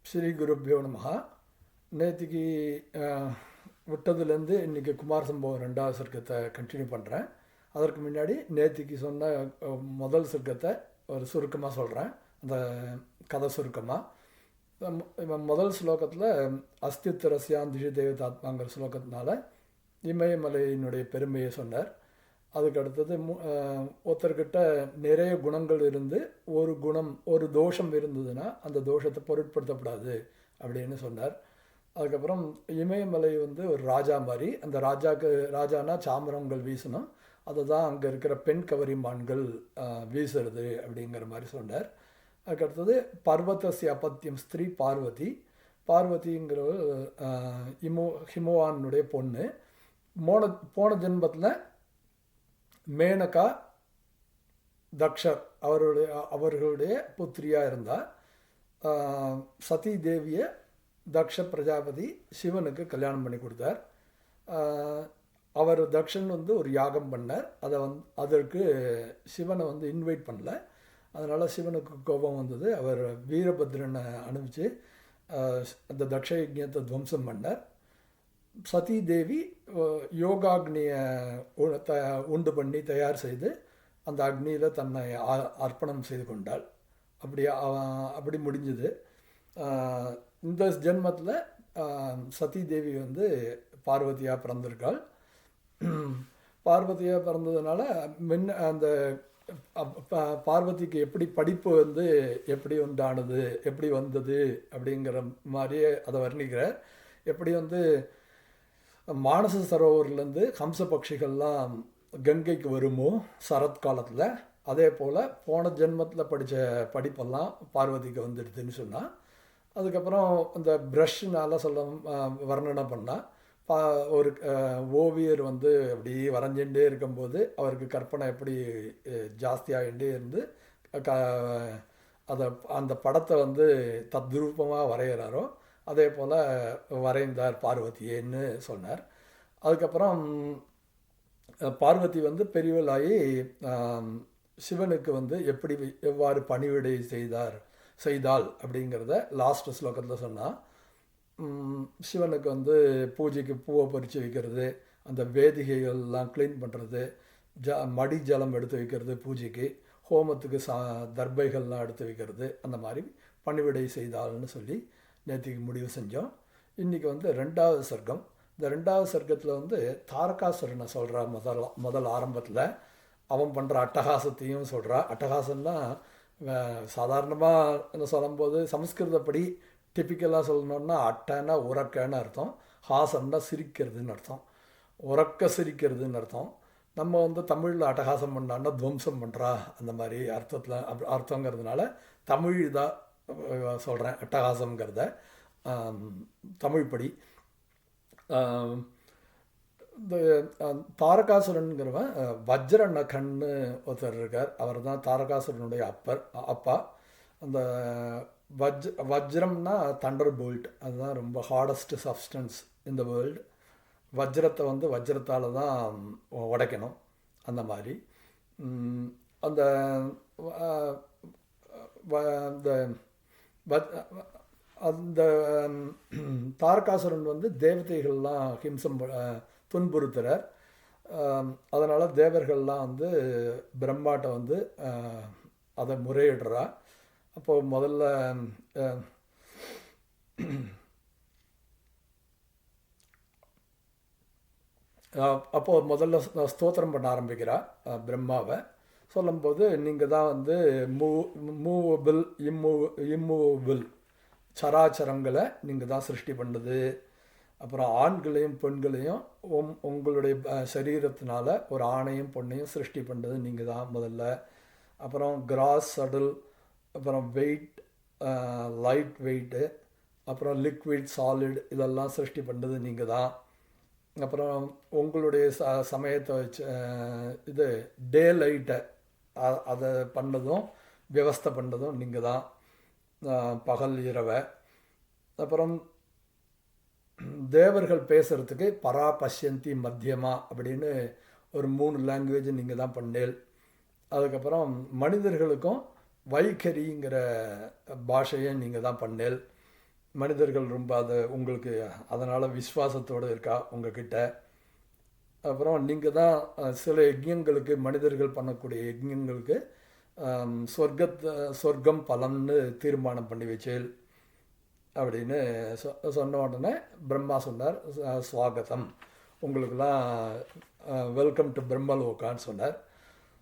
ஸ்ரீ குருப்பியோ நமஹ. நேற்றுக்கு விட்டதுலேருந்து இன்றைக்கி குமார் சம்பவம் ரெண்டாவது சர்க்கத்தை கண்டினியூ பண்ணுறேன். அதற்கு முன்னாடி நேற்றுக்கு சொன்ன முதல் சர்க்கத்தை ஒரு சுருக்கமாக சொல்கிறேன், அந்த கதை சுருக்கமாக. முதல் ஸ்லோகத்தில் அஸ்தித்வரஸ்யான் திஷி தேவதாத்மாங்கிற ஸ்லோகத்தினால இமயமலையினுடைய பெருமையை சொன்னார். அதுக்கு அடுத்தது ஒருத்தர்கிட்ட நிறைய குணங்கள் இருந்து ஒரு தோஷம் இருந்ததுன்னா அந்த தோஷத்தை பொருட்படுத்தப்படாது அப்படின்னு சொன்னார். அதுக்கப்புறம் இமயமலை ஒரு ராஜா மாதிரி, அந்த ராஜானா சாமரங்கள் வீசணும், அதை தான் அங்கே இருக்கிற பெண் கவரிமான்கள் வீசுறது அப்படிங்கிற மாதிரி சொன்னார். அதுக்கடுத்தது பர்வதஸ்ய அப்பத்தியம் ஸ்திரீ பார்வதி. பார்வதிங்கிறவர் ஹிமவானுடைய பொண்ணு. போன ஜென்மத்தில் மேனகா தக்ஷர் அவர்களுடைய புத்திரியாக இருந்தால் சதி தேவியை தக்ஷ பிரஜாபதி சிவனுக்கு கல்யாணம் பண்ணி கொடுத்தார். அவர் தக்ஷன் ஒரு யாகம் பண்ணார். அதற்கு சிவனை இன்வைட் பண்ணல. அதனால் சிவனுக்கு கோபம் வந்தது. அவர் வீரபத்ரனை அனுப்பிச்சு அந்த தக்ஷ யஜ்ஞத்தை துவம்சம் பண்ணார். சதி தேவி யோகாக்னியை உண்டு பண்ணி தயார் செய்து அந்த அக்னியில் தன்னை அர்ப்பணம் செய்து கொண்டாள். அப்படி முடிஞ்சது. இந்த ஜென்மத்தில் சதி தேவி பார்வதியாக பிறந்திருக்காள். பார்வதியாக பிறந்ததுனால அந்த பார்வதிக்கு எப்படி படிப்பு எப்படி உண்டானது, எப்படி வந்தது அப்படிங்கிற மாதிரியே அதை வர்ணிக்கிறார். எப்படி மானச சரோவர்லேருந்து ஹம்ச பட்சிகள்லாம் கங்கைக்கு வருமோ சரத்காலத்தில், அதே போல் போன ஜென்மத்தில் படித்த படிப்பெல்லாம் பார்வதிக்கு வந்துடுதுன்னு சொன்னால், அதுக்கப்புறம் இந்த ப்ரஷ்னால் வர்ணனை பண்ணால் ஒரு ஓவியர் அப்படி வரைஞ்சிகிட்டே இருக்கும்போது அவருக்கு கற்பனை எப்படி ஜாஸ்தியாகிட்டே இருந்து அந்த படத்தை தத்ரூபமாக வரைகிறாரோ அதே போல் வரைந்தார் பார்வதியேன்னு சொன்னார். அதுக்கப்புறம் பார்வதி பெரியவளாகி சிவனுக்கு எவ்வாறு பணிவிடை செய்தாள் அப்படிங்கிறத லாஸ்ட் ஸ்லோகத்தில் சொன்னால், சிவனுக்கு பூஜைக்கு பூவை பறித்து வைக்கிறது, அந்த வேதிகைகள்லாம் க்ளீன் பண்ணுறது, மடி ஜலம் எடுத்து வைக்கிறது, பூஜைக்கு ஹோமத்துக்கு தர்பைகள்லாம் எடுத்து வைக்கிறது, அந்த மாதிரி பணிவிடை செய்தாள்னு சொல்லி நேற்றுக்கு முடிவு செஞ்சோம். இன்றைக்கி ரெண்டாவது சர்க்கம். இந்த ரெண்டாவது சர்க்கத்தில் தாரகாசுரனை சொல்கிறா. முதல் ஆரம்பத்தில் அவன் பண்ணுற அட்டகாசத்தையும் சொல்கிறா. அட்டகாசம்னா சாதாரணமாக சொல்லும்போது சமஸ்கிருதப்படி டிப்பிக்கலாக சொல்லணுன்னா அட்டன்னா உறக்கன்னு அர்த்தம், ஹாசன்னா சிரிக்கிறதுன்னு அர்த்தம், உறக்க சிரிக்கிறதுன்னு அர்த்தம். நம்ம தமிழில் அட்டகாசம் பண்ணான்னா துவம்சம் பண்ணுறா அந்த மாதிரி அர்த்தங்கிறதுனால தமிழ் இதாக சொல்கிறேன் அட்டகாசங்கிறத தமிழ் படி. இந்த தாரகாசுரனுங்கிறவன் வஜ்ரநகன்னு ஒருத்தர் இருக்கார். அவர் தான் தாரகாசுரனுடைய அப்பா. அந்த வஜ்ரம்னா தண்டர் போல்ட், அதுதான் ரொம்ப ஹார்டஸ்ட் சப்ஸ்டன்ஸ் இந்த வேர்ல்டு. வஜ்ரத்தை வஜ்ரத்தால் தான் உடைக்கணும். அந்த மாதிரி அந்த அந்த தாரகாசுரன் தேவதைகள்லாம் ஹிம்சம் துன்புறுத்துறார். அதனால் தேவர்கள்லாம் பிரம்மாட்ட அதை முறையிடுறா. அப்போது முதல்ல ஸ்தோத்திரம் பண்ண ஆரம்பிக்கிறா பிரம்மாவை. சொல்லும்போது நீங்கள் தான் மூவபிள் இம்மூவபிள் சராச்சரங்களை நீங்கள் தான் சிருஷ்டி பண்ணுது. அப்புறம் ஆண்களையும் பெண்களையும் உங்களுடைய சரீரத்தினால ஒரு ஆணையும் பொண்ணையும் சிருஷ்டி பண்ணுறது நீங்கள் தான் முதல்ல. அப்புறம் கிராஸ் சடில், அப்புறம் வெயிட், லைட் வெயிட்டு, அப்புறம் லிக்விட் சாலிட், இதெல்லாம் சிருஷ்டி பண்ணுறது நீங்கள் தான். அப்புறம் உங்களுடைய சமயத்தை வச்சு டே லைட்டை அதை பண்ணதும் விவஸ்தை பண்ணதும் நீங்கள் தான், பகல் இரவை. அப்புறம் தேவர்கள் பேசுகிறதுக்கு பரா பஷ்யந்தி மத்தியமா அப்படின்னு ஒரு 3 லாங்குவேஜ் நீங்கள் தான் பண்ணேல். அதுக்கப்புறம் மனிதர்களுக்கும் வைகரிங்கிற பாஷையை நீங்கள் தான் பண்ணேல். மனிதர்கள் ரொம்ப அது உங்களுக்கு அதனால் விசுவாசத்தோடு இருக்கா உங்ககிட்ட. அப்புறம் நீங்கள் தான் சில யஜ்யங்களுக்கு மனிதர்கள் பண்ணக்கூடிய யஜ்யங்களுக்கு சொர்க்கம் பலன்னு தீர்மானம் பண்ணி வச்சேல் அப்படின்னு சொன்ன உடனே பிரம்மா சொன்னார், ஸ்வாகதம் உங்களுக்கெல்லாம் வெல்கம் டு பிரம்மலோகான்னு சொன்னார்.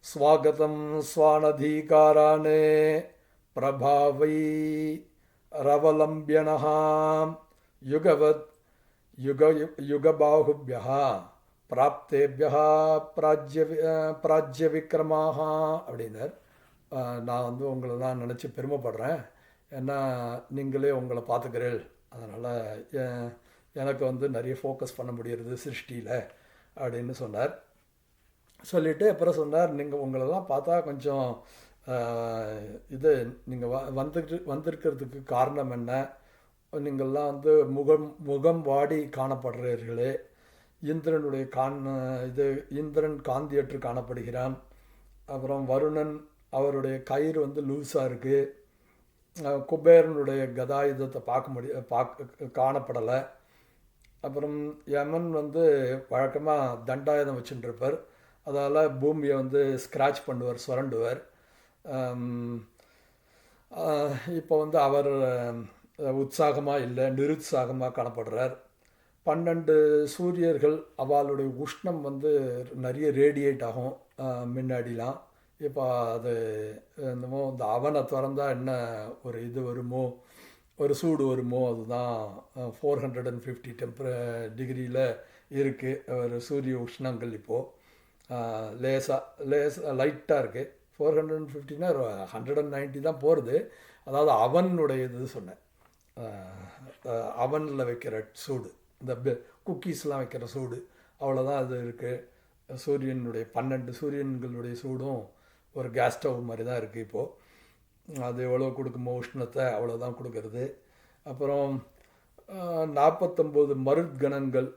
ஸ்வாகதம் ஸ்வானதீகாரானே பிரபாவை ரவலம்பியனஹாம் யுகவத் யுகபாகுபியா பிராப்தேபியா பிராஜ்ய விக்ரமாக அப்படின்னார். நான் உங்களெல்லாம் நினச்சி பெருமைப்படுறேன். ஏன்னா நீங்களே உங்களை பார்த்துக்கிறேன். அதனால் எனக்கு நிறைய ஃபோக்கஸ் பண்ண முடியறது சிருஷ்டியில் அப்படின்னு சொன்னார். சொல்லிவிட்டு அப்புறம் சொன்னார், நீங்கள் உங்களெல்லாம் பார்த்தா கொஞ்சம் இது நீங்கள் வந்திருக்கிறதுக்கு காரணம் என்ன? நீங்கள்லாம் முகம் வாடி காணப்படுறீர்களே. இந்திரனுடைய இந்திரன் காந்தியற்று காணப்படுகிறான். அப்புறம் வருணன் அவருடைய கயிறு லூஸாக இருக்குது. குபேரனுடைய கதாயுதத்தை காணப்படலை. அப்புறம் யமன் வழக்கமாக தண்டாயுதம் வச்சுட்டுருப்பார். அதால் பூமியை ஸ்க்ராட்ச் பண்ணுவார், சுரண்டுவார். இப்போ அவர் உற்சாகமாக இல்லை, நிருத்சாகமாக காணப்படுறார். 12 சூரியர்கள் அவளுடைய உஷ்ணம் நிறைய ரேடியேட் ஆகும் முன்னாடிலாம். இப்போ அது என்னமோ இந்த அவனை திறந்தா என்ன ஒரு இது வருமோ, ஒரு சூடு வருமோ, அதுதான் 450 டிகிரியில் இருக்குது ஒரு சூரிய உஷ்ணங்கள். இப்போது லேசாக லைட்டாக இருக்குது. 450னா 190 தான் போகிறது. அதாவது அவனுடைய இது சொன்னேன், அவனில் வைக்கிற சூடு, இந்த குக்கீஸ்லாம் வைக்கிற சூடு, அவ்வளோதான் அது இருக்குது. சூரியனுடைய 12 சூரியன்களுடைய சூடும் ஒரு கேஸ் ஸ்டவ் மாதிரி தான் இருக்குது. இப்போது அது எவ்வளோ கொடுக்குமோ உஷ்ணத்தை அவ்வளோதான் கொடுக்கறது. அப்புறம் 49 மருத்கணங்கள்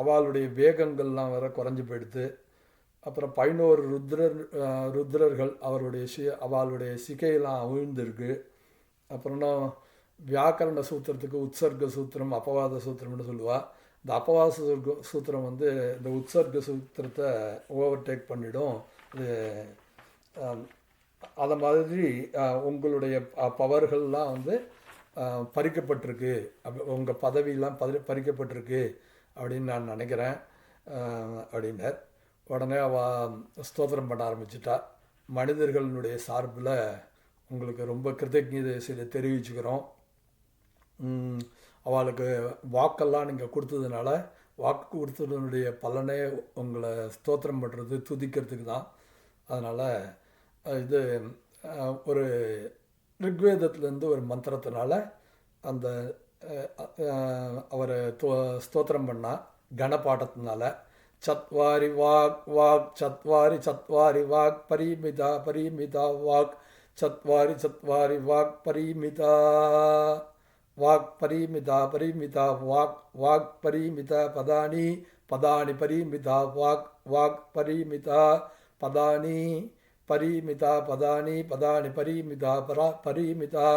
அவளுடைய வேகங்கள்லாம் வேற குறைஞ்சி போயிடுது. அப்புறம் 11 ருத்ரர்கள் அவளுடைய சிகையெல்லாம் அவிழ்ந்துருக்கு. அப்புறம்னா வியாக்கரண சூத்திரத்துக்கு உற்சர்க சூத்திரம் அபவாத சூத்திரம்னு சொல்லுவாள். இந்த அபவாத சூத்திரம் இந்த உற்சர்க சூத்திரத்தை ஓவர்டேக் பண்ணிடும். இது அதை மாதிரி உங்களுடைய பவர்கள்லாம் பறிக்கப்பட்டிருக்கு, உங்கள் பதவியெல்லாம் பறிக்கப்பட்டிருக்கு அப்படின்னு நான் நினைக்கிறேன் அப்படின்னார். உடனே ஸ்தோத்திரம் பண்ண ஆரம்பிச்சிட்டா. மனிதர்களுடைய சார்பில் உங்களுக்கு ரொம்ப கிருத்தஜதை தெரிவிச்சுக்கிறோம். அவளுக்கு வாக்கெல்லாம் நீங்கள் கொடுத்ததுனால வாக்கு கொடுத்ததனுடைய பலனே உங்களை ஸ்தோத்திரம் பண்ணுறது துதிக்கிறதுக்கு தான். அதனால் இது ஒரு ரிக்வேதத்துலேருந்து ஒரு மந்திரத்தினால அந்த அவரை ஸ்தோத்திரம் பண்ணால் கணபாட்டத்தினால சத்வாரி வாக் வாக் சத்வாரி சத்வாரி வாக் பரிமிதா பரிமிதா வாக் சத்வாரி சத்வாரி வாக் பரிமிதா வாக் பரிமிதா பரிமிதா வாக் வாக் பரிமிதா பதானி பதானி பரிமிதா வாக் வாக் பரிமிதா பதானி பரிமிதா பதானி பதானி பரிமிதா பரிமிதா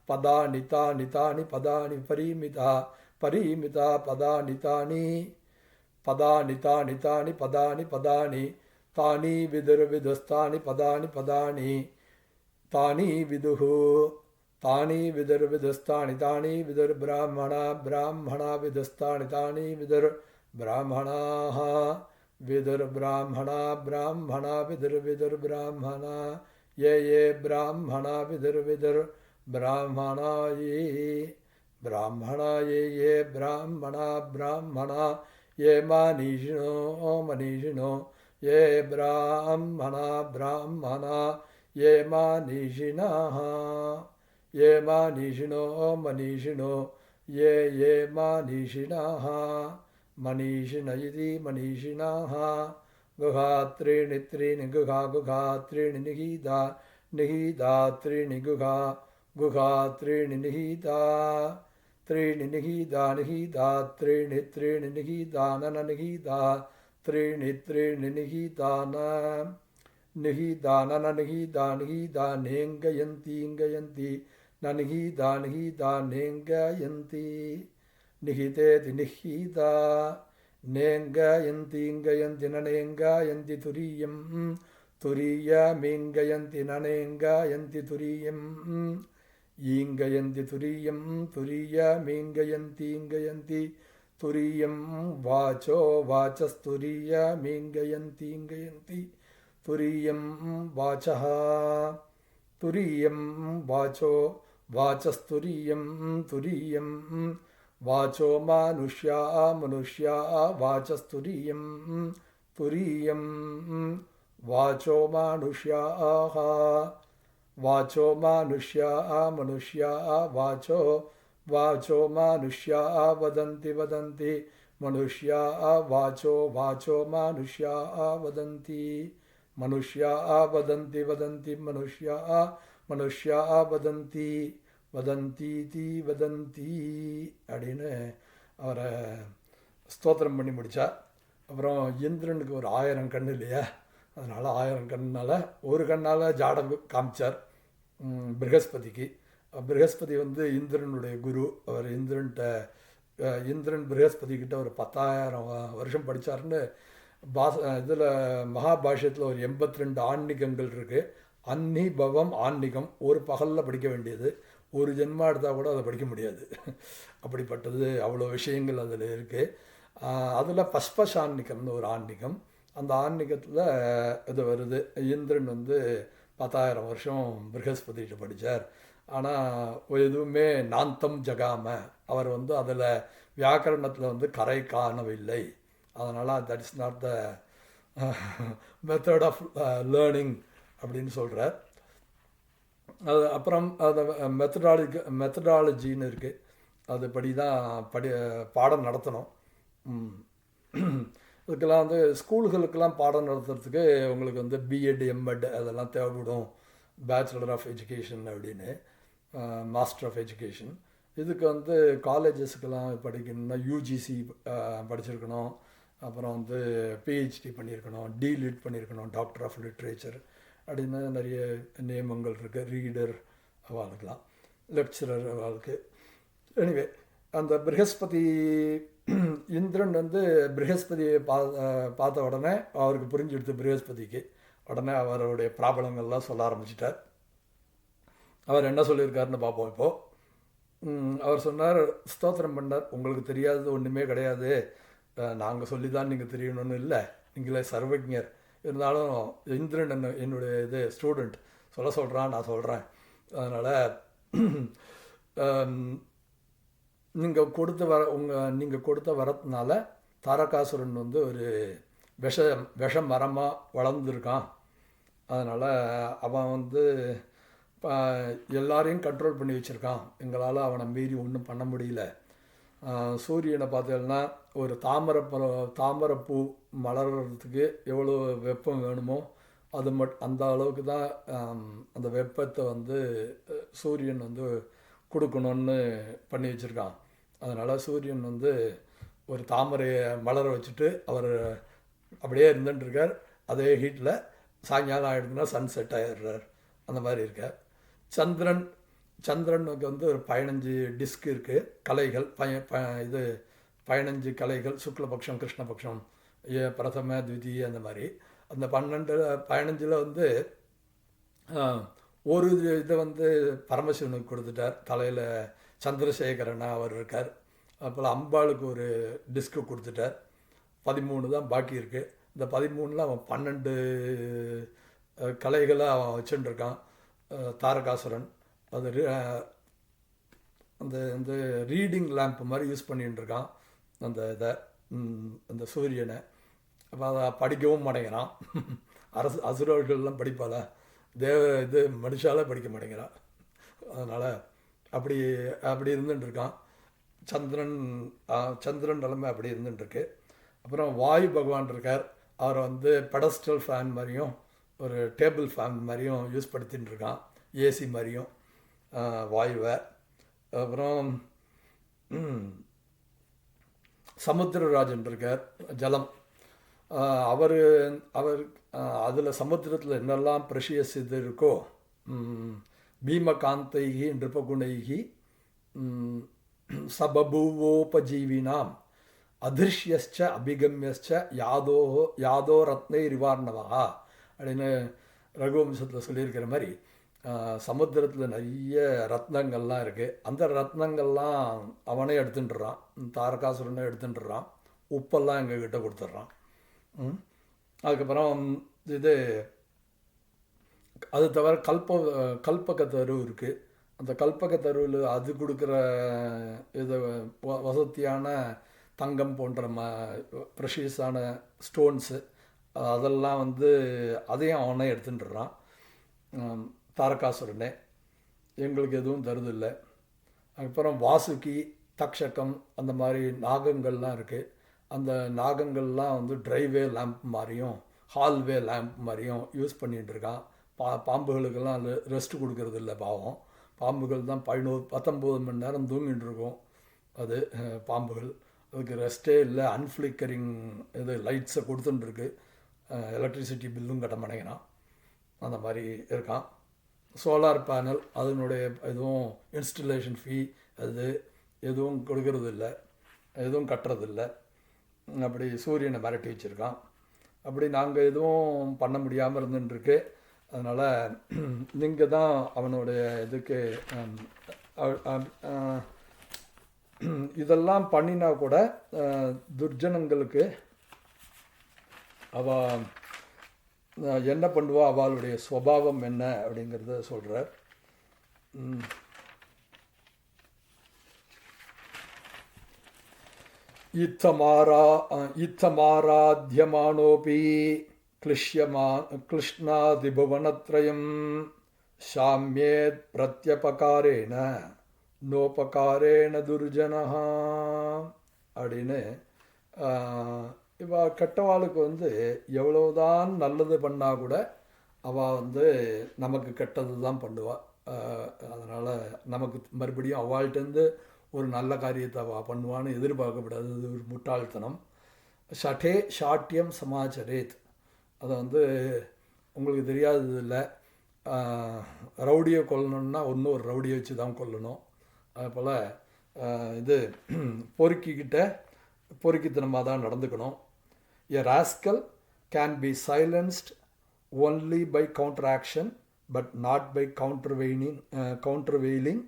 பதானி தானி தானி பதானி பரிமிதா பரிமிதா பதானி தானி பதானி தானி தானி பதானி பதானி தானி விதுர்விதுஸ்தானி பதானி பதானி தானி விதுஹு தானி விதுர்விதுஸ்தானி தானி விதுர் பிராமணா பிராமணா விதுஸ்தானி தானி விதுர் பிராமணாஹ விதுர் பிராமணா பிராமணா விதுர் விதுர் பிராமணா ये ब्राह्मणा विदुर विदुर ब्राह्मणा ये ब्राह्मणा ब्राह्मणा ये मनीषिणो मनीषिणो ये ब्राह्मणा ब्राह्मणा ये मनीषिणः ये मनीषिणो मनीषिणो ये मनीषिणः मनीषिण इति मनीषिणः गुहा त्रीणि त्रीणि गुहा गुहा त्रीणि निहिता निहिता त्रीणि गुहा गुहा त्रीणि निहिता त्रीणि निहिता निहिता त्रीणि त्रीणि निहिता नन निहिता त्रीणि त्रीणि निहिता न निहिता नन निहिता निहिता नेङ्गयन्ति इङ्गयन्ति நனிஹீதா நிஹீதா நேங்கயந்தி நிஹிதேதி நிஹீதா நேங்கயந்தி இங்கயந்தி நனேங்கயந்தி துரியம் துரியமீங்கயந்தி நனேங்கயந்தி துரியம் ஈங்கயந்தி துரியம் துரியமீங்கயந்தி இங்கயந்தி துரியம் வாச்சோ வாச்சஸ்துரியமீங்கயந்தி இங்கயந்தி துரியம் வாச்சः துரியம் வாச்சோ வாச்சஸ்துரியம் துரியம் வாச்சோ மனுஷ்யா மனுஷ்யா வாச்சஸ்துரியம் துரியம் வாச்சோ மனுஷ்யாः வாச்சோ மனுஷ்யா மனுஷ்யா வாச்சோ வாச்சோ மனுஷ்யா வதந்தி வதந்தி மனுஷ்யா வாச்சோ வாச்சோ மனுஷ்யா வதந்தி மனுஷ்யா வதந்தி வதந்தி மனுஷ்யா மனுஷ்யா வதந்தி வதந்தீதி வதந்தி அப்படின்னு அவரை ஸ்தோத்திரம் பண்ணி முடித்தா. அப்புறம் இந்திரனுக்கு ஒரு 1000 கண் இல்லையா, அதனால் 1000 கண்ணால் ஒரு கண்ணால் ஜாடம் காமிச்சார் ப்ரஹஸ்பதிக்கு. ப்ரஹஸ்பதி வந்து இந்திரனுடைய குரு. அவர் இந்திரன் ப்ரஹஸ்பதிக்கிட்ட ஒரு 10,000 வருஷம் படித்தார்னு இதில் மகாபாஷ்யத்தில் ஒரு 82 ஆன்மீகங்கள் இருக்குது. அன்னி பவம் ஆன்மீகம் ஒரு பகலில் படிக்க வேண்டியது, ஒரு ஜென்மா எடுத்தால் கூட அதை படிக்க முடியாது. அப்படிப்பட்டது அவ்வளோ விஷயங்கள் அதில் இருக்குது. அதில் பஸ்பசான்னிகம்னு ஒரு ஆன்மீகம். அந்த ஆன்மீகத்தில் இது வருது. இந்திரன் வந்து 10,000 வருஷம் ப்ரஹஸ்பதிகிட்ட படித்தார். ஆனால் எதுவுமே நாந்தம் ஜகாம, அவர் வந்து அதில் வியாக்கரணத்தில் வந்து கரை காணவில்லை. அதனால் that is not the method of learning அப்படின்னு சொல்கிறார். அது அப்புறம் அது மெத்தடாலஜின்னு இருக்குது. அதுபடி தான் பாடம் நடத்தணும். இதுக்கெல்லாம் வந்து ஸ்கூல்களுக்கெல்லாம் பாடம் நடத்துறதுக்கு உங்களுக்கு வந்து பிஎட் எம்எட் அதெல்லாம் தேவைப்படும். பேச்சுலர் ஆஃப் எஜுகேஷன் அப்படின்னு, மாஸ்டர் ஆஃப் எஜுகேஷன். இதுக்கு வந்து காலேஜஸ்க்கெல்லாம் படிக்கணும்னா யூஜிசி படிச்சிருக்கணும், அப்புறம் வந்து பிஹெச்டி பண்ணியிருக்கணும், டிலிட் பண்ணியிருக்கணும், டாக்டர் ஆஃப் லிட்ரேச்சர் அப்படின்னு நிறைய நியமங்கள் இருக்குது. ரீடர் அவளுக்கெல்லாம், லெக்சரர் அவளுக்கு. எனிவே அந்த ப்ரஹஸ்பதி இந்திரன் வந்து ப்ரஹஸ்பதியை பார்த்த உடனே அவருக்கு புரிஞ்சுடுத்து. ப்ரஹஸ்பதிக்கு உடனே அவருடைய பிராபலங்கள்லாம் சொல்ல ஆரம்பிச்சிட்டார். அவர் என்ன சொல்லியிருக்காருன்னு பார்ப்போம். இப்போது அவர் சொன்னார், ஸ்தோத்திரம் பண்ணார். உங்களுக்கு தெரியாதது ஒன்றுமே கிடையாது, நாங்கள் சொல்லி தான் நீங்கள் தெரியணும்னு இல்லை, நீங்களே சர்வஜர். இருந்தாலும் இந்திரன் என்னுடைய இது ஸ்டூடெண்ட் சொல்கிறான், நான் சொல்கிறேன். அதனால் நீங்கள் கொடுத்த வரத்தினால தாரகாசுரன் வந்து ஒரு விஷ மரமாக வளர்ந்துருக்கான். அதனால் அவன் வந்து எல்லாரையும் கண்ட்ரோல் பண்ணி வச்சுருக்கான். எங்களால் அவனை மீறி ஒன்றும் பண்ண முடியல. சூரியனை பார்த்தீங்கன்னா ஒரு தாமரைப்பூ மலர்றதுக்கு எவ்வளோ வெப்பம் வேணுமோ அந்த அளவுக்கு தான் அந்த வெப்பத்தை வந்து சூரியன் வந்து கொடுக்கணுன்னு பண்ணி வச்சுருக்கான். அதனால் சூரியன் வந்து ஒரு தாமரையை மலர வச்சுட்டு அவர் அப்படியே இருந்துட்டுருக்கார். அதே ஹீட்டில் சாயங்காலம் ஆகிடுதுன்னா சன்செட் ஆகிடுறார். அந்த மாதிரி இருக்கார். சந்திரனுக்கு வந்து ஒரு 15 டிஸ்க் இருக்குது, கலைகள். இது 15 கலைகள், சுக்லபக்ஷம் கிருஷ்ணபக்ஷம் பிரதம த்விதீய அந்த மாதிரி. அந்த 15 வந்து ஒரு இதை வந்து பரமசிவனுக்கு கொடுத்துட்டார். தலையில் சந்திரசேகரனா அவர் இருக்கார். அப்புறம் அம்பாளுக்கு ஒரு டிஸ்க்கு கொடுத்துட்டார். 13 தான் பாக்கி இருக்குது. இந்த 13ல் அவன் 12 கலைகளை அவன் வச்சுட்டுருக்கான் தாரகாசுரன். அது அந்த ரீடிங் லேம்ப் மாதிரி யூஸ் பண்ணிகிட்டு இருக்கான் அந்த இதை, அந்த சூரியனை. அப்போ அதை படிக்கவும் மாட்டேங்கிறான். அசுரர்கள்லாம் படிப்பாள, இது மனுஷால படிக்க மாட்டேங்கிறான். அதனால் அப்படி இருந்துட்டுருக்கான். சந்திரன் நிலைமை அப்படி இருந்துட்டுருக்கு. அப்புறம் வாயு பகவான் இருக்கார். அவரை வந்து பெடஸ்டல் ஃபேன் மாதிரியும் ஒரு டேபிள் ஃபேன் மாதிரியும் யூஸ் படுத்தின்னு இருக்கான், ஏசி மாதிரியும் வாயுவை. அப்புறம் சமுத்திரராஜன் இருக்கார், ஜலம். அவர் அதில் சமுத்திரத்தில் என்னெல்லாம் ப்ரெஷியஸ் இது இருக்கோ, பீமகாந்தைகி நிருபகுணைகி சபபூவோபஜீவினாம் அதிர்ஷ்யச்ச அபிகமியச்ச யாதோ ரத்னை ரிவார்ணவா அப்படின்னு ரகுவம்சத்தில் சொல்லியிருக்கிற மாதிரி சமுத்திரத்தில் நிறைய ரத்னங்கள்லாம் இருக்குது. அந்த ரத்னங்கள்லாம் அவனே எடுத்துட்டுறான், தாரகாசுரனே எடுத்துட்டுறான், உப்பெல்லாம் எங்ககிட்ட கொடுத்துட்றான். அதுக்கப்புறம் இது அது தவிர கல்பகத்தரு இருக்குது. அந்த கல்பகத்தருவில் அது கொடுக்குற இது வசதியான தங்கம் போன்ற ப்ரெஷியஸான ஸ்டோன்ஸு அதெல்லாம் அதையும் அவனே எடுத்துட்டுறான் தாரகாசுரனே. எங்களுக்கு எதுவும் தருதில்லை. அதுக்கப்புறம் வாசுகி, தக்ஷகம் அந்த மாதிரி நாகங்கள்லாம் இருக்குது. அந்த நாகங்கள்லாம் ட்ரைவே லேம்ப் மாதிரியும் ஹால்வே லேம்ப் மாதிரியும் யூஸ் பண்ணிகிட்ருக்கான். பாம்புகளுக்கெல்லாம் ரெஸ்ட் கொடுக்கறது இல்லை பாவம். பாம்புகள் தான் 19 மணி நேரம் தூங்கிட்டு இருக்கும். அது பாம்புகள் அதுக்கு ரெஸ்ட்டே இல்லை. அன்ஃப்ளிக்கரிங் இது லைட்ஸை கொடுத்துட்டுருக்கு. எலக்ட்ரிசிட்டி பில்லும் கட்ட மாட்டேங்கிறான். அந்த மாதிரி இருக்கான். சோலார் பேனல் அதனுடைய எதுவும் இன்ஸ்டலேஷன் ஃபீ அது எதுவும் கொடுக்கறது இல்லை, எதுவும் கட்டுறதில்லை. அப்படி சூரியனை மிரட்டி வச்சுருக்கான். அப்படி நாங்கள் எதுவும் பண்ண முடியாமல் இருந்துட்டுருக்கு. அதனால் நீங்கள் தான் அவனுடைய இதுக்கு இதெல்லாம் பண்ணினா கூட துர்ஜனங்களுக்கு அவள் என்ன பண்ணுவா, அவளுடைய ஸ்வபாவம் என்ன அப்படிங்கிறத சொல்கிறார். இத்தமாராத்யமானோபி கிருஷ்ணாதிபுவனத்ரயம் சாமியேத் பிரத்யபகாரேன நோபகாரேன துர்ஜனஹா அப்படின்னு இவ கெட்டவாளுக்கு எவ்வளவுதான் நல்லது பண்ணால் கூட அவள் நமக்கு கெட்டது தான் பண்ணுவாள். அதனால் நமக்கு மறுபடியும் அவள்கிட்டருந்து ஒரு நல்ல காரியத்தை அவள் பண்ணுவான்னு எதிர்பார்க்கப்படாது. அது ஒரு முட்டாள்தனம். ஷாட்டியம் சமாச்சரேத் அதை உங்களுக்கு தெரியாதது இல்லை. ரவுடியை கொல்லணுன்னா ஒரு ரவுடியை வச்சு தான் கொல்லணும். அதுபோல் இது பொறுக்கித்தனமாக தான் நடந்துக்கணும். A rascal can be silenced only by counteraction but not by countervailing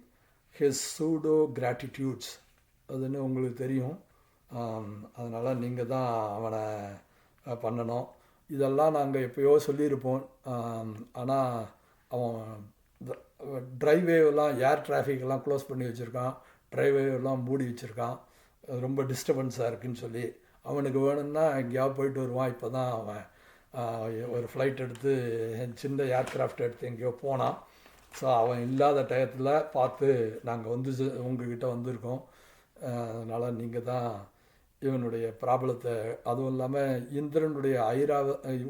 his pseudo gratitudes. அதுன்னு உங்களுக்கு தெரியும். அதனால் நீங்கள் தான் அவனை பண்ணணும். இதெல்லாம் நாங்கள் எப்போயோ சொல்லியிருப்போம். ஆனால் அவன் ட்ரைவேவெல்லாம் ஏர் டிராஃபிக்கெல்லாம் க்ளோஸ் பண்ணி வச்சுருக்கான், ட்ரைவேவெல்லாம் மூடி வச்சுருக்கான். ரொம்ப டிஸ்டர்பன்ஸாக இருக்குதுன்னு சொல்லி அவனுக்கு வேணும்னா எங்கேயாவது போயிட்டு வருவான். இப்போ தான் அவன் ஒரு ஃப்ளைட் எடுத்து சின்ன ஏர்க்ராஃப்ட் எடுத்து எங்கேயோ போனான். ஸோ அவன் இல்லாத டயத்தில் பார்த்து நாங்கள் உங்ககிட்ட வந்திருக்கோம். அதனால் நீங்கள் தான் இவனுடைய ப்ராப்ளத்தை, அதுவும் இல்லாமல் இந்திரனுடைய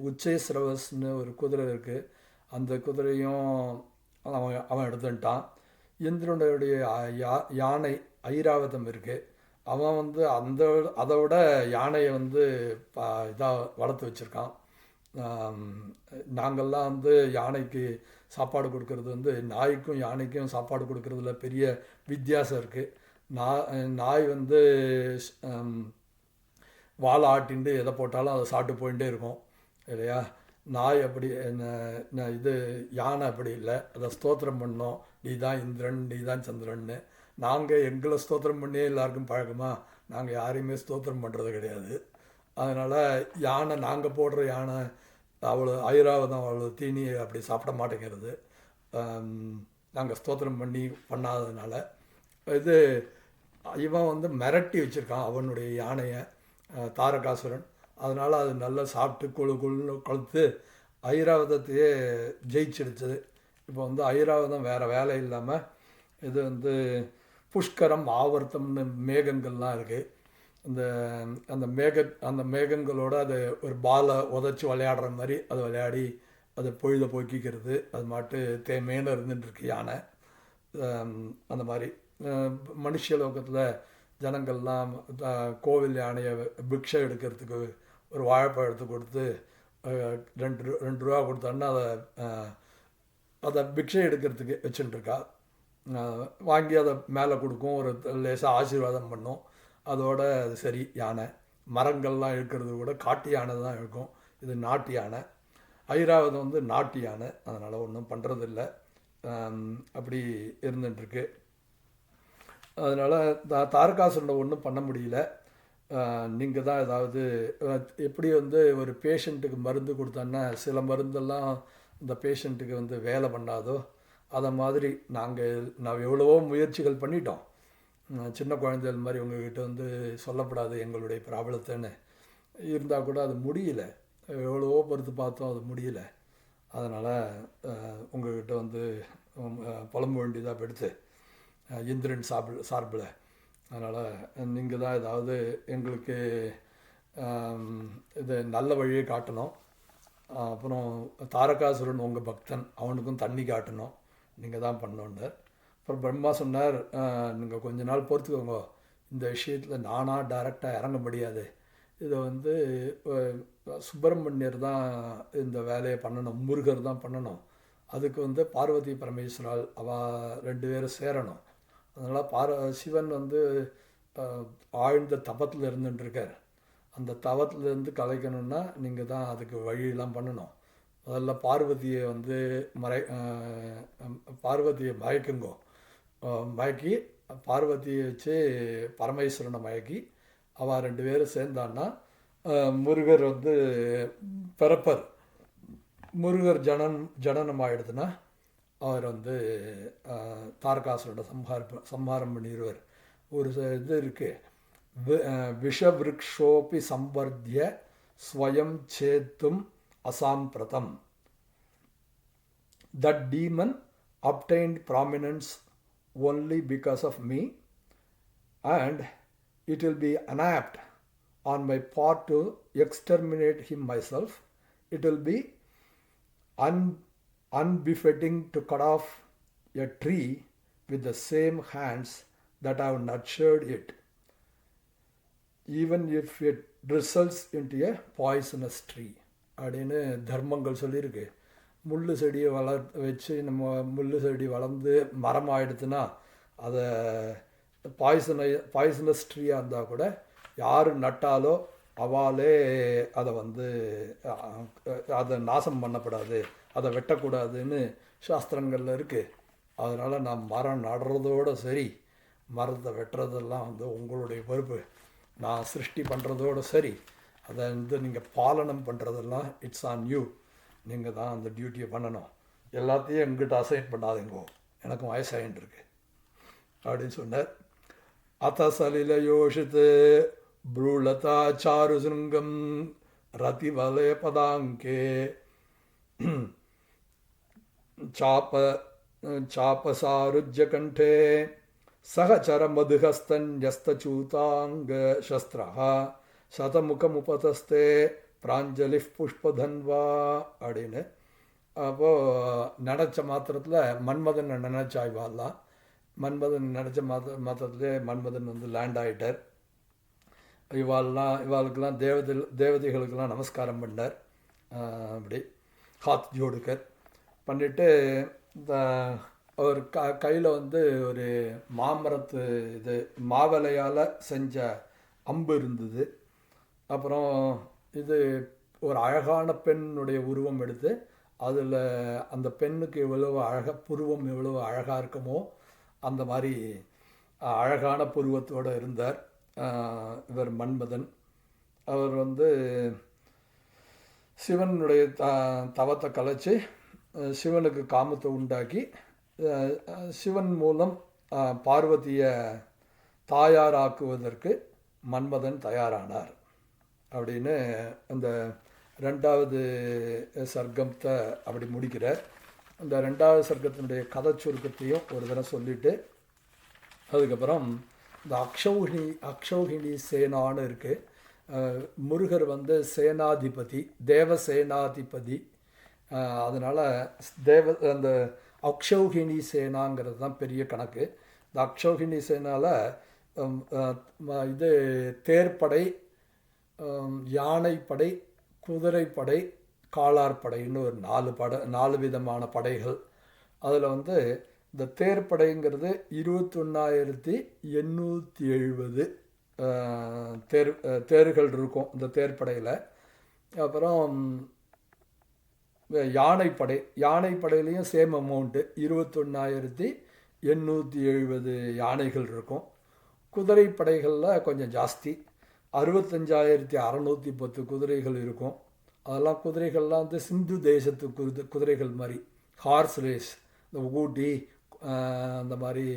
உச்சைஸ்ரவஸ்னு ஒரு குதிரை இருக்குது. அந்த குதிரையும் அவன் எடுத்துட்டான். இந்திரனுடைய யானை ஐராவதம் இருக்குது. அவன் அதை விட யானையை இதாக வளர்த்து வச்சுருக்கான். நாங்கள்லாம் யானைக்கு சாப்பாடு கொடுக்கறது நாய்க்கும் யானைக்கும் சாப்பாடு கொடுக்கறதுல பெரிய வித்தியாசம் இருக்குது. நாய் வாழை ஆட்டின்ட்டு எதை போட்டாலும் அதை சாப்பிட்டு போயிட்டே இருக்கும் இல்லையா. நாய் அப்படி இது யானை அப்படி இல்லை. அதை ஸ்தோத்திரம் பண்ணோம், நீ தான் இந்திரன், நீ தான் சந்திரன்னு. நாங்கள் எங்களை ஸ்தோத்திரம் பண்ணியே எல்லாருக்கும் பழக்கமா, நாங்கள் யாரையுமே ஸ்தோத்திரம் பண்ணுறது கிடையாது. அதனால் யானை, நாங்கள் போடுற யானை அவ்வளோ ஐராவதம் அவ்வளோ தீனியை அப்படி சாப்பிட மாட்டேங்கிறது. நாங்கள் ஸ்தோத்திரம் பண்ணாததுனால இது இவன் மிரட்டி வச்சுருக்கான் அவனுடைய யானையை, தாரகாசுரன். அதனால் அது நல்லா சாப்பிட்டு கொழுன்னு கொளுத்து ஐராவதத்தையே ஜெயிச்சிடுச்சது. இப்போ ஐராவதம் வேறு வேலை இல்லாமல் இது புஷ்கரம் ஆவர்த்தம்னு மேகங்கள்லாம் இருக்குது. அந்த மேகங்களோட அது ஒரு பாலை உதச்சி விளையாடுற மாதிரி அது விளையாடி அதை பொழுதை போக்கிக்கிறது. அது மாட்டு தேமேன்னு இருந்துட்டுருக்கு யானை. அந்த மாதிரி மனுஷ லோகத்தில் ஜனங்கள்லாம் கோவில் யானையை பிக்ஷை எடுக்கிறதுக்கு ஒரு வாழைப்பழத்தை கொடுத்து 2 ரூபா கொடுத்தோன்னா அதை பிக்ஷை எடுக்கிறதுக்கு வச்சுட்டுருக்கா. வாங்கி அதை மேலே கொடுக்கும், ஒரு லேசாக ஆசீர்வாதம் பண்ணும். அதோட அது சரி. யானை மரங்கள்லாம் இருக்கிறது கூட காட்டு யானை தான் இருக்கும், இது நாட்டு யானை. ஐராவதம் வந்து நாட்டு யானை, அதனால் ஒன்றும் பண்ணுறதில்ல. அப்படி இருந்துட்டுருக்கு. அதனால் தாரகாசுரனை ஒன்றும் பண்ண முடியல. நீங்கள் தான் ஏதாவது எப்படி வந்து ஒரு பேஷண்ட்டுக்கு மருந்து கொடுத்தான்னா சில மருந்தெல்லாம் இந்த பேஷண்ட்டுக்கு வந்து வேலை பண்ணாதோ, அதை மாதிரி நான் எவ்வளவோ முயற்சிகள் பண்ணிட்டோம். சின்ன குழந்தைகள் மாதிரி உங்கள்கிட்ட வந்து சொல்லப்படாது எங்களுடைய ப்ராப்ளத்தைன்னு இருந்தால் கூட அது முடியல. எவ்வளவோ பொறுத்து பார்த்தோம், அது முடியல. அதனால் உங்கள்கிட்ட வந்து புலம்ப வேண்டியதாக எடுத்து இந்திரன் சார்பில். அதனால் நீங்கள் தான் ஏதாவது எங்களுக்கு இது நல்ல வழியை காட்டணும். அப்புறம் தாரகாசுரன் உங்கள் பக்தன், அவனுக்கும் தண்ணி காட்டணும், நீங்கள் தான் பண்ணோன்னார். அப்புறம் பிரம்மா சொன்னார், நீங்கள் கொஞ்ச நாள் பொறுத்துக்கோங்க, இந்த விஷயத்தில் நானாக டைரெக்டாக இறங்க முடியாது. இதை வந்து சுப்பிரமணியர் தான் இந்த வேலையை பண்ணணும், முருகர் தான் பண்ணணும். அதுக்கு வந்து பார்வதி பரமேஸ்வரால் ரெண்டு பேரும் சேரணும். அதனால் சிவன் வந்து ஆழ்ந்த தபத்தில் இருந்துட்டுருக்கார். அந்த தவத்திலேருந்து கலைக்கணுன்னா நீங்கள் தான் அதுக்கு வழியெல்லாம் பண்ணணும். முதல்ல பார்வதியை வந்து பார்வதியை மயக்குங்கோ. மயக்கி பார்வதியை வச்சு பரமேஸ்வரனை மயக்கி அவள் ரெண்டு பேரும் சேர்ந்தான்னா முருகர் வந்து பிறப்பர். முருகர் ஜனனம் ஆகிடுதுன்னா அவர் வந்து தாரகாசுரனை சம்ஹாரம் பண்ணிடுவார். ஒரு இது இருக்குது, விஷவிருக்ஷோபி சம்பர்த்திய ஸ்வயம் சேத்தும் அசாம்பிரதம். That demon obtained prominence only because of me, and it will be inapt on my part to exterminate him myself. It will be unbefitting to cut off a tree with the same hands that have nurtured it, even if it results into a poisonous tree. அப்படின்னு தர்மங்கள் சொல்லியிருக்கு. முள்ளு செடியை வச்சு நம்ம முள்ளு செடி வளர்ந்து மரம் ஆகிடுதுன்னா அதை பாய்சனஸ் ட்ரீயாக இருந்தால் கூட யார் நட்டாலோ அவாலே அதை வந்து அதை நாசம் பண்ணப்படாது, அதை வெட்டக்கூடாதுன்னு சாஸ்திரங்களில் இருக்குது. அதனால் நான் மரம் நடுறதோடு சரி, மரத்தை வெட்டுறதெல்லாம் வந்து உங்களுடைய பொறுப்பு. நான் சிருஷ்டி பண்ணுறதோடு சரி, அதை வந்து நீங்கள் பாலனம் பண்ணுறதெல்லாம் இட்ஸ் ஆன் யூ. நீங்கள் தான் அந்த டியூட்டியை பண்ணணும். எல்லாத்தையும் எங்கிட்ட அசைன் பண்ணாதீங்கோ, எனக்கும் வயசாகின்னு இருக்கு அப்படின்னு சொன்னார். அத்தசலில யோஷித்து ப்ரூலதா சாரு சிருங்கம் ரதிவலே பதாங்கே சாபசாருஜ்ய கண்டே சகச்சர மதுஹஸ்தன்யஸ்தூதாங்க சஸ்திரா சதமுகமுபதஸ்தே பிராஞ்சலி புஷ்பதன்வா அப்படின்னு. அப்போது நினச்ச மாத்திரத்தில் மன்மதன் நினச்சாய்வாலாம். மன்மதன் நினச்ச மாத்திரத்திலே மன்மதன் வந்து லேண்ட் ஆகிட்டார். இவாளுக்கெல்லாம் தேவதைகளுக்கெல்லாம் நமஸ்காரம் பண்ணார். அப்படி ஹாத் ஜோடுக்கர் பண்ணிவிட்டு அவர் கையில் வந்து ஒரு மாமரத்து இது மாவலையால் செஞ்ச அம்பு இருந்தது. அப்புறம் இது ஒரு அழகான பெண்ணுடைய உருவம் எடுத்து அதில் அந்த பெண்ணுக்கு எவ்வளவு புருவம் எவ்வளவு அழகாக இருக்குமோ அந்த மாதிரி அழகான புருவத்தோடு இருந்தார் இவர் மன்மதன். அவர் வந்து சிவனுடைய தவத்தை கலைச்சி சிவனுக்கு காமத்தை உண்டாக்கி சிவன் மூலம் பார்வதியை தாயாராக்குவதற்கு மன்மதன் தயாரானார் அப்படின்னு அந்த ரெண்டாவது சர்க்கத்தை அப்படி முடிக்கிறார். அந்த ரெண்டாவது சர்க்கத்தினுடைய கதை சுருக்கத்தையும் ஒரு தடவை சொல்லிவிட்டு அதுக்கப்புறம் இந்த அக்ஷௌகிணி சேனான்னு இருக்குது. முருகர் வந்து சேனாதிபதி, தேவசேனாதிபதி. அதனால் அந்த அக்ஷௌகிணி சேனாங்கிறது தான் பெரிய கணக்கு. இந்த அக்ஷௌகிணி சேனாவில் இது தேர்ப்படை, யானைப்படை, குதிரைப்படை, காலார்படைன்னு ஒரு 4 விதமான படைகள். அதில் வந்து இந்த தேர்ப்படைங்கிறது 21,870 தேர்கள் இருக்கும் இந்த தேர்ப்படையில். அப்புறம் யானைப்படையிலையும் சேம் அமௌண்ட்டு 21,870 யானைகள் இருக்கும். குதிரைப்படைகளில் கொஞ்சம் ஜாஸ்தி, 65,610 குதிரைகள் இருக்கும். அதெல்லாம் குதிரைகள்லாம் வந்து சிந்து தேசத்து குதிரைகள் மாதிரி, ஹார்ஸ் ரேஸ், இந்த ஊட்டி அந்த மாதிரி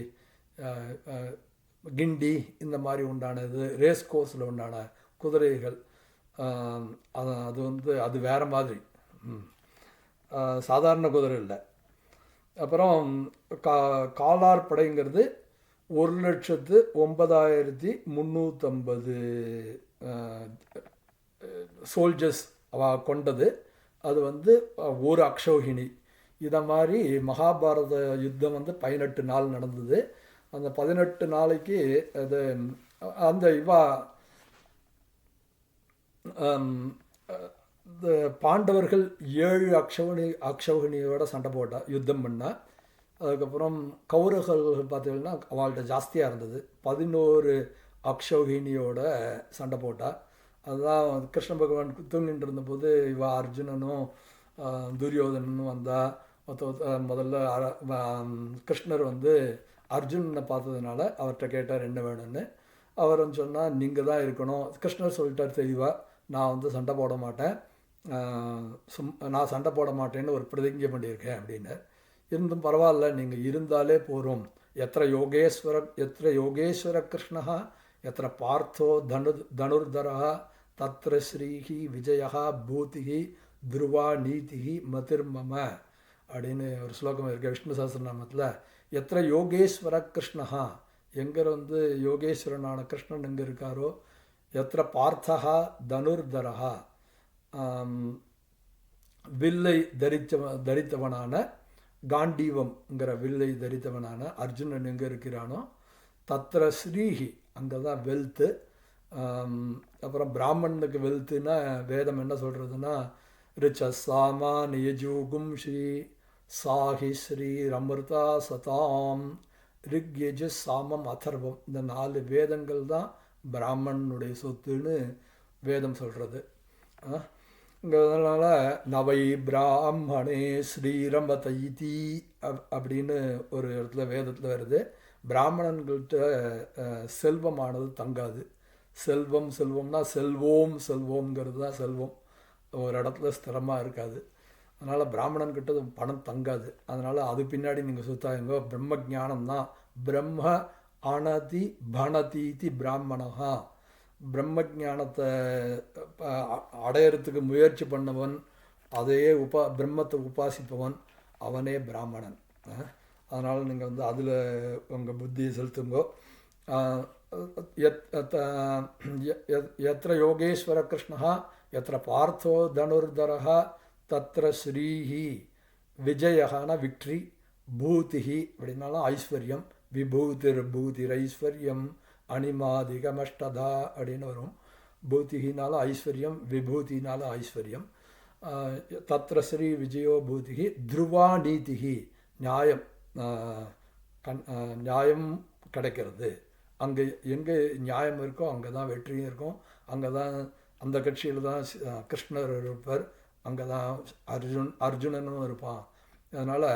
கிண்டி இந்த மாதிரி உண்டானது ரேஸ் கோர்ஸில் உண்டான குதிரைகள். அது வந்து அது வேறு மாதிரி, சாதாரண குதிரை இல்லை. அப்புறம் காலார் படைங்கிறது 1,09,350 சோல்ஜர்ஸ் கொண்டது. அது வந்து ஒரு அக்ஷௌஹிணி. இதை மாதிரி மகாபாரத யுத்தம் வந்து 18 நாள் நடந்தது. அந்த 18 நாளைக்கு அது அந்த இந்த பாண்டவர்கள் 7 அக்ஷௌஹிணியோட சண்டை யுத்தம் பண்ணால். அதுக்கப்புறம் கௌரவர்கள் பார்த்தீங்கன்னா அவள்கிட்ட ஜாஸ்தியாக இருந்தது, 11 அக்ஷௌஹிணியோட சண்டை போட்டால். அதுதான் கிருஷ்ண பகவான் தூங்கிட்டு இருந்தபோது அர்ஜுனனும் துரியோதனனும் வந்தால். முதல்ல கிருஷ்ணர் வந்து அர்ஜுனனை பார்த்ததுனால அவர்கிட்ட கேட்டார் என்ன வேணும்னு. அவர் வந்து சொன்னால் நீங்கள் தான் இருக்கணும். கிருஷ்ணர் சொல்லிட்டார் தெளிவாக, நான் வந்து சண்டை போட மாட்டேன், நான் சண்டை போட மாட்டேன்னு ஒரு பிரதிஜை பண்ணியிருக்கேன் அப்படின்னு. இருந்தும் பரவாயில்ல, நீங்கள் இருந்தாலே போகும். எத்திர யோகேஸ்வர கிருஷ்ணா எத்திர பார்த்தோ தனுர்தரா தத்ர ஸ்ரீஹி விஜயா பூதிஹி துருவா நீதிஹி மதிர்மம அப்படின்னு ஒரு ஸ்லோகம் இருக்குது விஷ்ணு சஹஸ்ரநாமத்தில். எத்திர யோகேஸ்வர கிருஷ்ணா, எங்கே வந்து யோகேஸ்வரனான கிருஷ்ணன் எங்கே இருக்காரோ, எத்திர பார்த்தா தனுர்தரா, வில்லை தரித்தவனான காண்டீவம்ங்கிற வில்லை தரித்தவனான அர்ஜுனன் எங்கே இருக்கிறானோ, தத்ர ஸ்ரீஹி, அங்கே தான் வெல்த்து. அப்புறம் பிராமணனுக்கு வெல்த்துன்னா வேதம் என்ன சொல்கிறதுனா, ரிச்ச சாமா நியஜூகும் ஸ்ரீ சாஹி ஸ்ரீ அமிர்தா சதாம் ரிக் யஜு சாமம் அதர்வம், இந்த 4 வேதங்கள் தான் பிராமணனுடைய சொத்துன்னு வேதம் சொல்கிறது. அதனால் நவை பிராமணே ஸ்ரீரமதைதி அப்படின்னு ஒரு இடத்துல வேதத்தில் வருது. பிராமணன்கள்கிட்ட செல்வமானது தங்காது. செல்வம்னா செல்வோங்கிறது தான் செல்வம், ஒரு இடத்துல ஸ்திரமாக இருக்காது. அதனால் பிராமணன்கிட்ட பணம் தங்காது. அதனால் அது பின்னாடி நீங்கள் சுத்தாங்க. பிரம்ம ஜானம் தான் பிரம்ம அனதி பணதீதி பிராமணா. பிரம்ம ஜானத்தை அடையிறதுக்கு முயற்சி பண்ணவன், அதையே பிரம்மத்தை உபாசிப்பவன், அவனே பிராமணன். அதனால் நீங்கள் வந்து அதில் உங்கள் புத்தியை செலுத்துங்கோ. எத்திர யோகேஸ்வர கிருஷ்ணா எத்திர பார்த்தோ தனுர்தரா தத்ர ஸ்ரீஹி விஜயகான விக்ட்ரி, பூதிஹி அப்படின்னாலும் ஐஸ்வர்யம், விபூதிர் ஐஸ்வர்யம் அனிமாதிகமஷ்டதா அப்படின்னு வரும். பூதிகினாலும் ஐஸ்வர்யம், விபூதினாலும் ஐஸ்வர்யம். தத்ர ஸ்ரீ விஜயோ பூதிகி துருவா நீதிகி, நியாயம் நியாயம் கிடைக்கிறது. அங்கே எங்கே நியாயம் இருக்கோ அங்கே தான் வெற்றியும் இருக்கும். அங்கே தான் அந்த கட்சியில் தான் கிருஷ்ணர் இருப்பார், அங்கே தான் அர்ஜுனனும் இருப்பான். அதனால்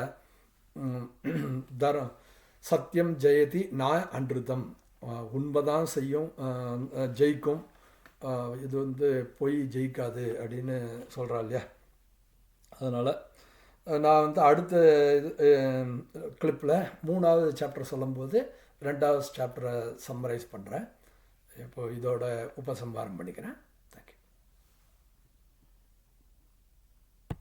சத்தியம் ஜெயதி நாய அன்றுதம், உண்மைதான் செய்யும் ஜெயிக்கும், இது வந்து பொய் ஜெயிக்காது அப்படின்னு சொல்கிறா இல்லையா. அதனால் நான் வந்து அடுத்த கிளிப்பில் 3வது சாப்டர் சொல்லும்போது 2வது சாப்டரை சம்மரைஸ் பண்ணுறேன். இப்போது இதோட உபசம்ஹாரம் பண்ணிக்கிறேன்.